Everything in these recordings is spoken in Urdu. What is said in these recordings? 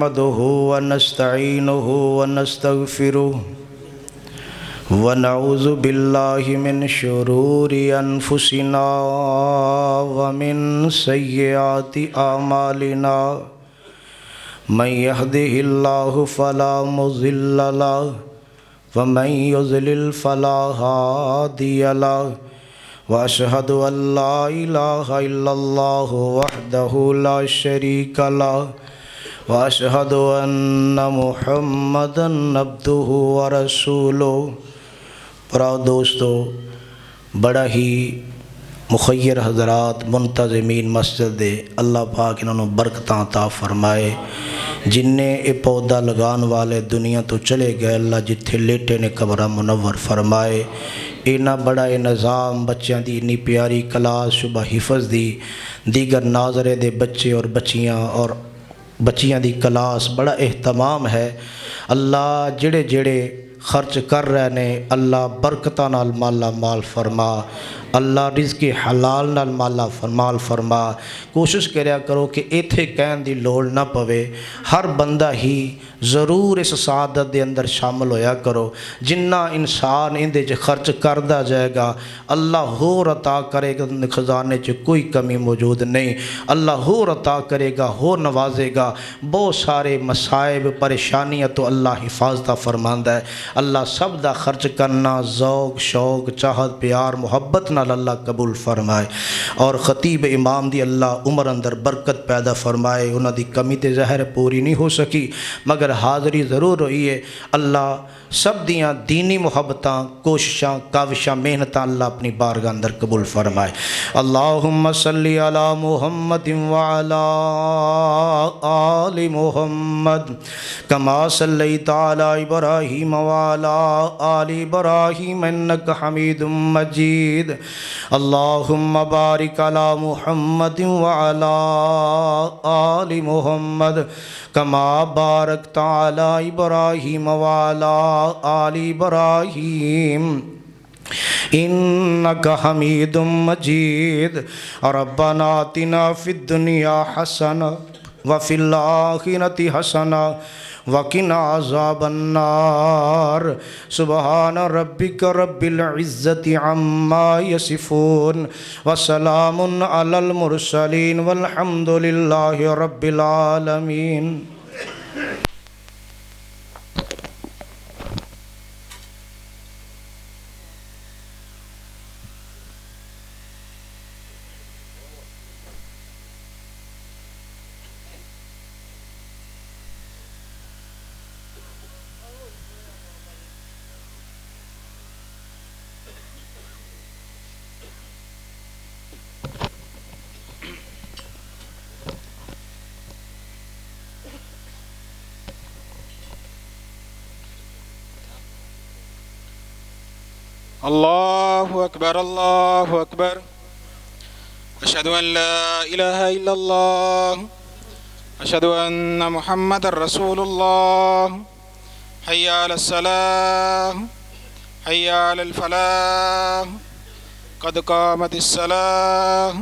نحمده ونستعينه ونستغفره ونعوذ بالله من شرور أنفسنا ومن سيئات أعمالنا من يهده الله فلا مضل له ومن يضلل فلا هادي له وأشهد أن لا إله إلا الله وحده لا شريك له وأشهد أن محمدا عبده ورسوله۔ برا دوستو، بڑا ہی مخیر حضرات منتظمین مسجد دے اللہ پاک انہوں نے برکتاں عطا فرمائے۔ جن نے اے پودا لگان والے دنیا تو چلے گئے، اللہ جتھے لیٹے نے قبرہ منور فرمائے۔ اینا بڑا نظام بچیاں دی انی پیاری کلاس شبہ حفظ دی دیگر ناظرے دے بچے اور بچیاں دی کلاس بڑا اہتمام ہے۔ اللہ جڑے جڑے خرچ کر رہے نے اللہ برکتہ نال مالا مال فرما، اللہ رزق حلال نال مالا مال فرما۔ کوشش کریا کرو کہ ایتھے کہن دی لوڑ نہ پوے، ہر بندہ ہی ضرور اس سعادت دے اندر شامل ہویا کرو۔ جنہ انسان اندے چ خرچ کردہ جائے گا اللہ ہور عطا کرے گا، خزانے چ کوئی کمی موجود نہیں، اللہ ہور عطا کرے گا، ہور نوازے گا۔ بہت سارے مصائب پریشانیاں تو اللہ حفاظتہ فرماندہ ہے۔ اللہ سب دا خرچ کرنا ذوق شوق چاہت پیار محبت نال اللہ قبول فرمائے، اور خطیب امام دی اللہ عمر اندر برکت پیدا فرمائے۔ انہاں دی کمی تے ظاہر پوری نہیں ہو سکی مگر حاضری ضرور ہوئی ہے۔ اللہ سب دیاں دینی محبتاں کوششاں کاوشاں محنتاں اللہ اپنی بارگاہ اندر قبول فرمائے۔ اللہم صلی علی محمد وعلی آل محمد کما صلیت علی ابراہیم وعلی آل ابراہیم انک حمید مجید۔ اللہم بارک علی محمد وعلی آل محمد کما بارکت علی ابراہیم وعلی آل ابراہیم انک حمید مجید۔ ربنا آتنا فی الدنیا حسنہ وفی الآخرۃ حسنہ وقنا عذاب النار۔ سبحان ربک رب العزت عما یصفون وسلام علی المرسلین والحمد للہ رب العالمین۔ اللہ اکبر اللہ اکبر، اشہد ان لا الہ الا اللہ، اشہد ان محمد رسول اللہ۔ حی علی الصلاۃ حی علی الفلاح، قد قامت الصلاۃ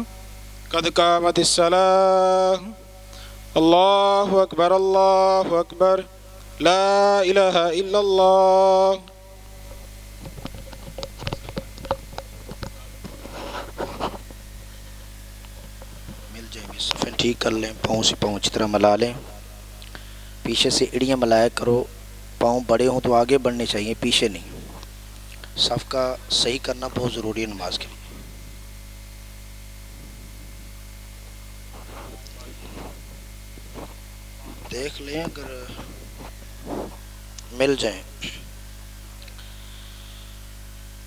قد قامت الصلاۃ۔ اللہ اکبر لا الہ الا اللہ۔ صفیں ٹھیک کر لیں، پاؤں سے پاؤں اچھی طرح ملا لیں، پیچھے سے اڑیاں ملایا کرو۔ پاؤں بڑے ہوں تو آگے بڑھنے چاہیے، پیچھے نہیں۔ صف کا صحیح کرنا بہت ضروری ہے نماز کے لیے۔ دیکھ لیں اگر مل جائیں۔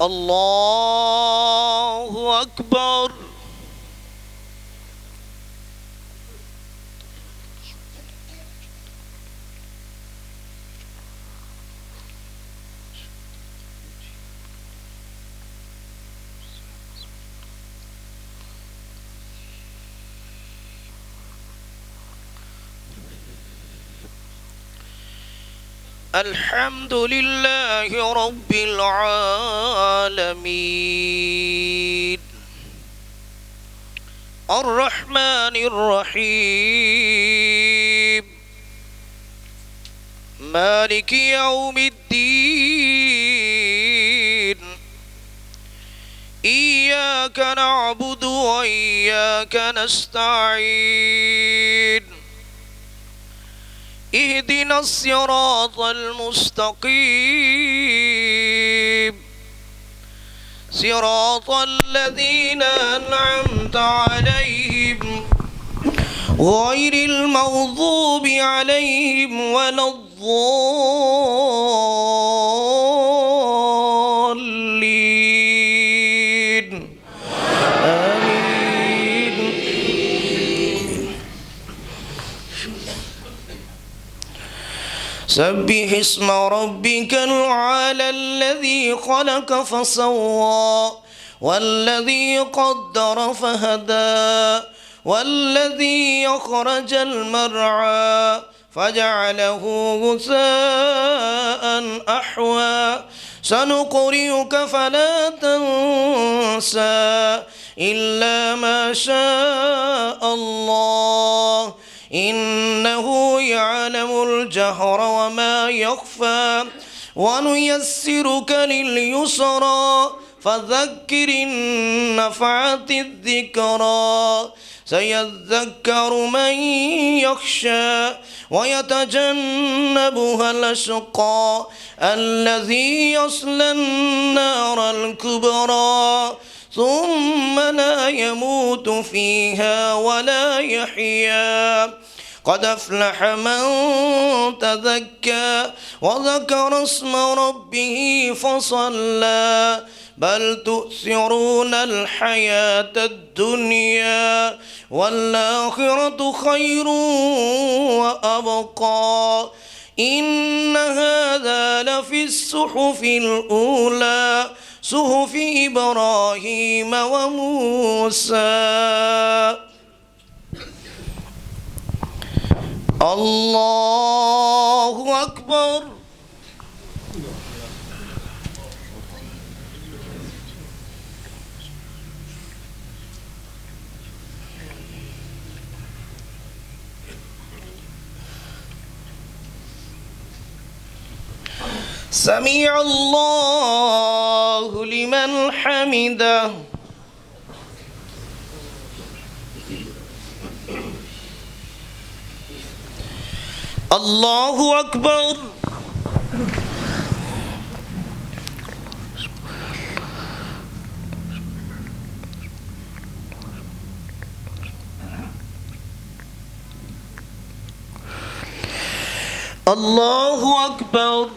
اللہ اکبر۔ الحمد لله رب العالمين الرحمن الرحيم مالك يوم الدين إياك نعبد وإياك نستعين اهدنا الصراط المستقيم صراط الذين أنعمت عليهم غير المغضوب عليهم ولا الضالين آمين. سبح اسم ربك الأعلى الذي خلق فسوى والذي قدر فهدى والذي أخرج المرعى فجعله غثاء أحوى سنقرئك فلا تنسى إلا ما شاء الله إنه يعلم الجهر وما يخفى ونيسرك لليسرى فذكر إن نفعت الذكرى سيذكر من يخشى ويتجنبها الأشقى الذي يصلى النار الكبرى ثم لا يموت فيها ولا يحيا قد أفلح من تزكى وذكر اسم ربه فصلى بل تؤثرون الحياة الدنيا والآخرة خير وأبقى إن هذا لفي الصحف الأولى صحف إبراهيم وموسى. الله أكبر. سمع الله لمن حمده. الله أكبر. الله أكبر.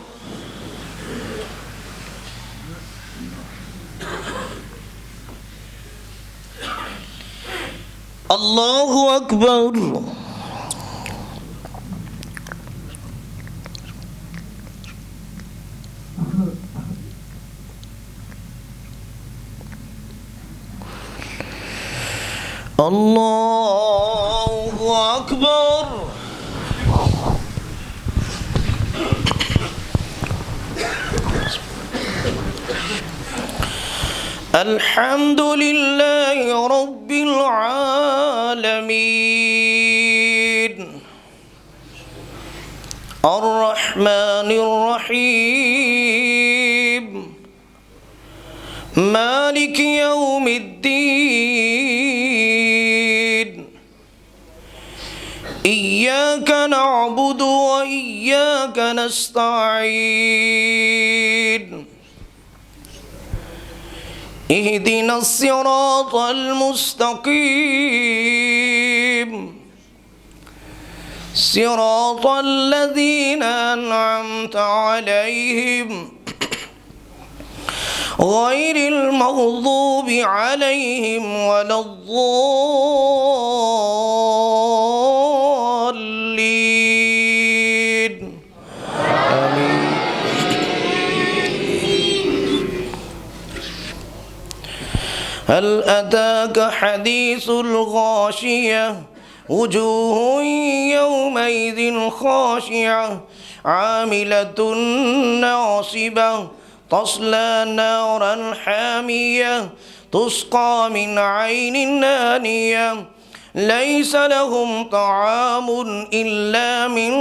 الله أكبر. الله أكبر. الحمد لله رب العالمين الرحمن الرحيم مالك يوم الدين إياك نعبد وإياك نستعين اهدنا الصراط المستقيم صراط الذين أنعمت عليهم غير المغضوب عليهم ولا الضالين آمين. هل أتاك حديث الغاشية وجوه يومئذ خاشعة عاملة ناصبة تصلى نارا حامية تسقى من عين آنية ليس لهم طعام إلا من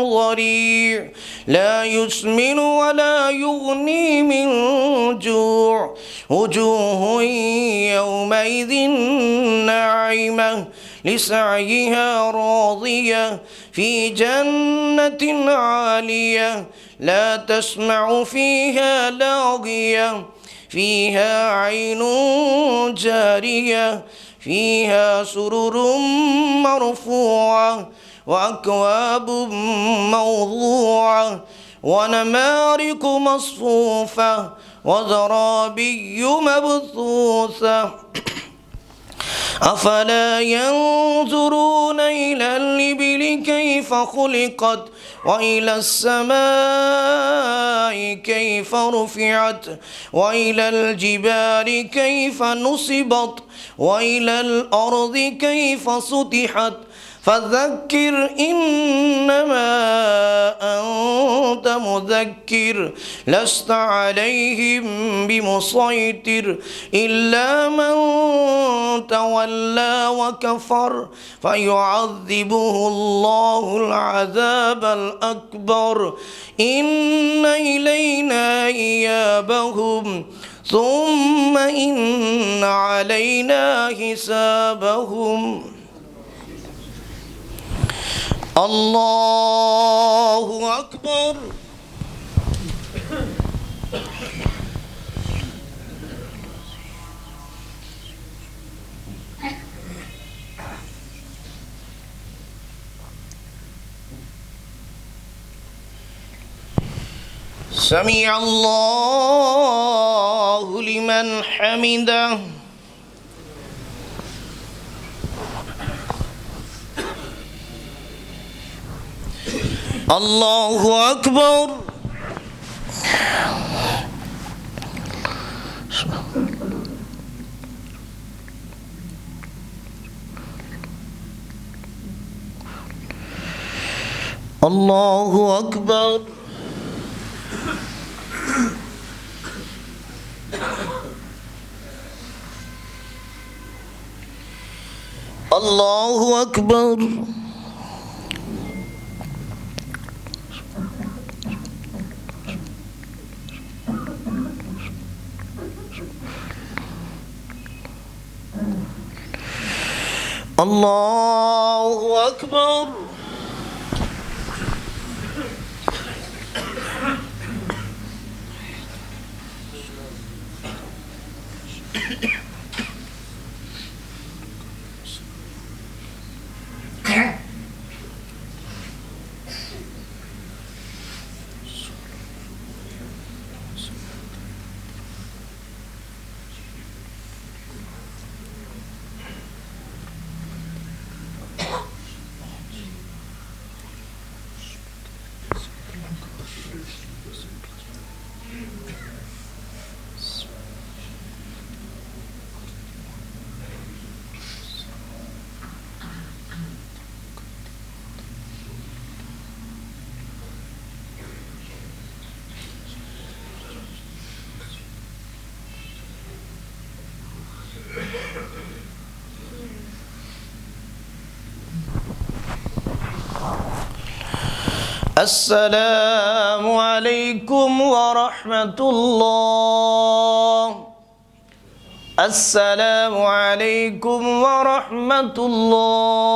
ضريع لا يسمن ولا يغني من جوع وجوه يومئذ ناعمة لسعيها راضية في جنة عالية لا تسمع فيها لاغية فيها عين جارية فيها سرر مرفوعة وأكواب موضوعة ونمارق مصفوفة وزرابي مبثوثة أفلا ينظرون إلى الإبل كيف خلقت وإلى السماء كيف رفعت وإلى الجبال كيف نصبت وإلى الأرض كيف سطحت فذكر إنما أنت مذكر لست عليهم بمسيطر إلا من تولى وكفر فيعذبه الله العذاب الأكبر إن إلينا إيابهم ثم إن علينا حسابهم. الله أكبر. سمع الله لمن حمده. الله أكبر. الله أكبر. الله أكبر. الله أكبر. السلام عليكم ورحمة الله. السلام عليكم ورحمة الله.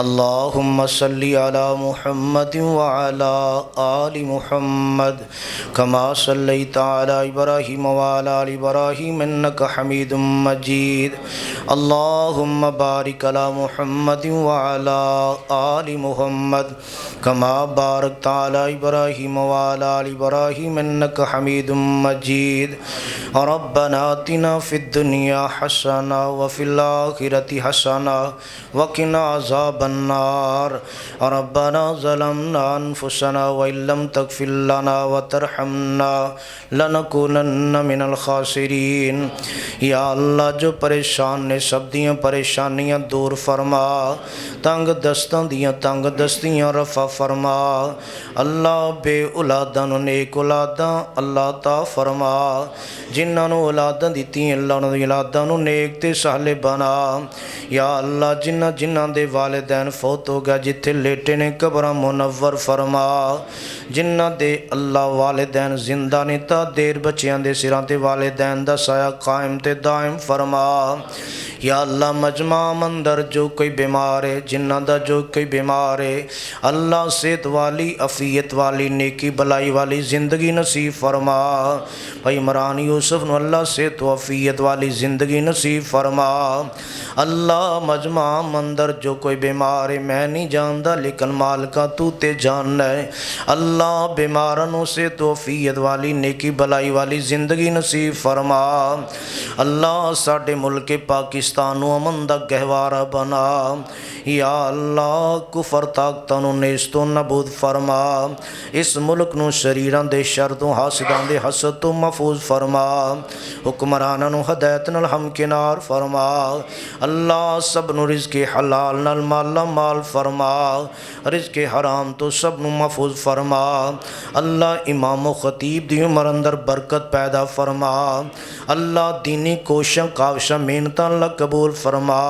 اللهم صل على محمد وعلى آل محمد كما صليت على إبراهيم وعلى آل إبراهيم إنك حميد مجيد اللهم بارك على محمد وعلى آل محمد كما باركت على إبراهيم وعلى آل إبراهيم إنك حميد مجيد ربنا آتنا في الدنيا حسنة وفي الآخرة حسنة وقنا عذاب النار ربنا ظلمنا أنفسنا وإن لم تغفر لنا وترحمنا لنكونن من الخاسرین۔ یا اللہ جو پریشان نے سب دیاں پریشانیاں دور فرما، تنگ دستاں دیاں تنگ دستیاں رفع فرما، اللہ بے اولاداں نو نیک اولاداں اللہ عطا فرما، جنہاں نو اولاداں دتیاں اللہ نو اولاداں نو نیک تے صالح بنا۔ یا اللہ جنہاں دے والدین فوت ہو گیا جتھے لیٹے نے قبراں منور فرما، جنہاں دے اللہ والدین زندہ نے تا دیر بچیاں دے سراں تے والدین دا سایہ قائم تے دائم فرما۔ یا اللہ مجمع مندر جو کوئی بیمار ہے، جنہاں دا جو کوئی بیمار ہے، اللہ صحت والی عافیت والی نیکی بلائی والی زندگی نصیب فرما۔ بھائی عمران یوسف نو اللہ صحت و عافیت والی زندگی نصیب فرما۔ اللہ مجمع مندر جو کوئی بیمار ہے میں نہیں جاندا لیکن مالکا تو تے جاننا ہے، اللہ بیمارنوں سے توفیت والی نیکی بلائی والی زندگی نصیب فرما۔ اللہ ساڈے ملک پاکستان نو امن دا گہوارہ بنا۔ یا اللہ کفر طاقتاں نو نیست و نابود فرما، اس ملک نو شریراں دے شر تو حاسداں دے حسد تو محفوظ فرما، حکمراناں نو ہدایت نال ہمکنار فرما۔ اللہ سب نو رزق حلال نال مالا مال فرما، رزق حرام تو سب نو محفوظ فرما۔ اللہ امام و خطیب دی عمر اندر برکت پیدا فرما، اللہ دینی کوشاں کاوشاں محنتاں اللہ قبول فرما۔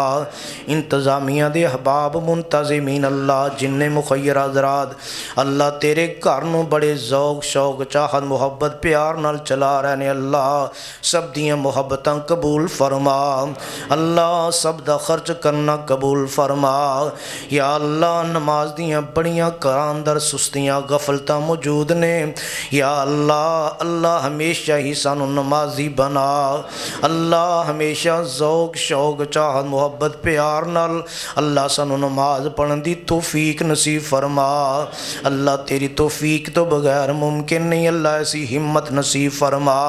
انتظامیہ دے احباب منتظمین اللہ جن مخیر حضرات اللہ تیرے گھر نو بڑے ذوق شوق چاہت محبت پیار نال چلا رہنے، اللہ سب دیاں محبتاں قبول فرما، اللہ سب دا خرچ کرنا قبول فرما۔ یا اللہ نماز دیاں بڑیاں گھراں اندر سستیاں غفلتاں موجود نے، یا اللہ ہمیشہ ہی سانو نمازی بنا، اللہ ہمیشہ ذوق شوق چاہت محبت پیار نال اللہ سانو نماز پڑھن دی توفیق نصیب فرما۔ اللہ تیری توفیق تو بغیر ممکن نہیں، اللہ ایسی ہمت نصیب فرما۔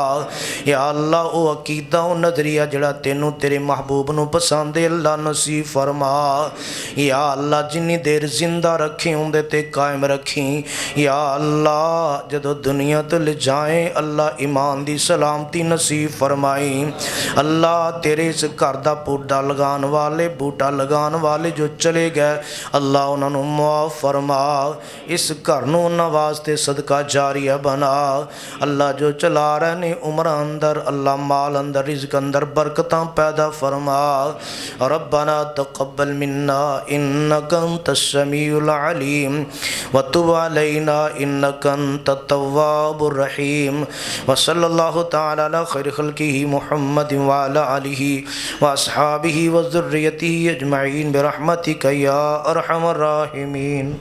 یا اللہ او عقیدہ او نظریہ جڑا تینوں تیرے محبوب نو پسند ہے اللہ نصیب فرما۔ یا اللہ جنی دیر زندہ رکھیں اندے تے قائم رکھیں، یا اللہ جدو دنیا تو لے جائیں اللہ ایمان دی سلامتی نصیب فرمائیں۔ اللہ تیرے اس کردہ بوٹا لگان والے جو چلے گئے اللہ انہوں نے معاف فرما، اس گھرنوں نواستے صدقہ جاریہ بنا۔ اللہ جو چلا رہنے عمر اندر اللہ مال اندر رزق اندر برکتاں پیدا فرما۔ ربنا تقبل منا انك انت السميع العليم وتب علينا انك انت التواب الرحيم وصلى الله تعالى على خير خلقه محمد وعلى آله واصحابه وذريته اجمعين برحمتك يا ارحم الراحمين۔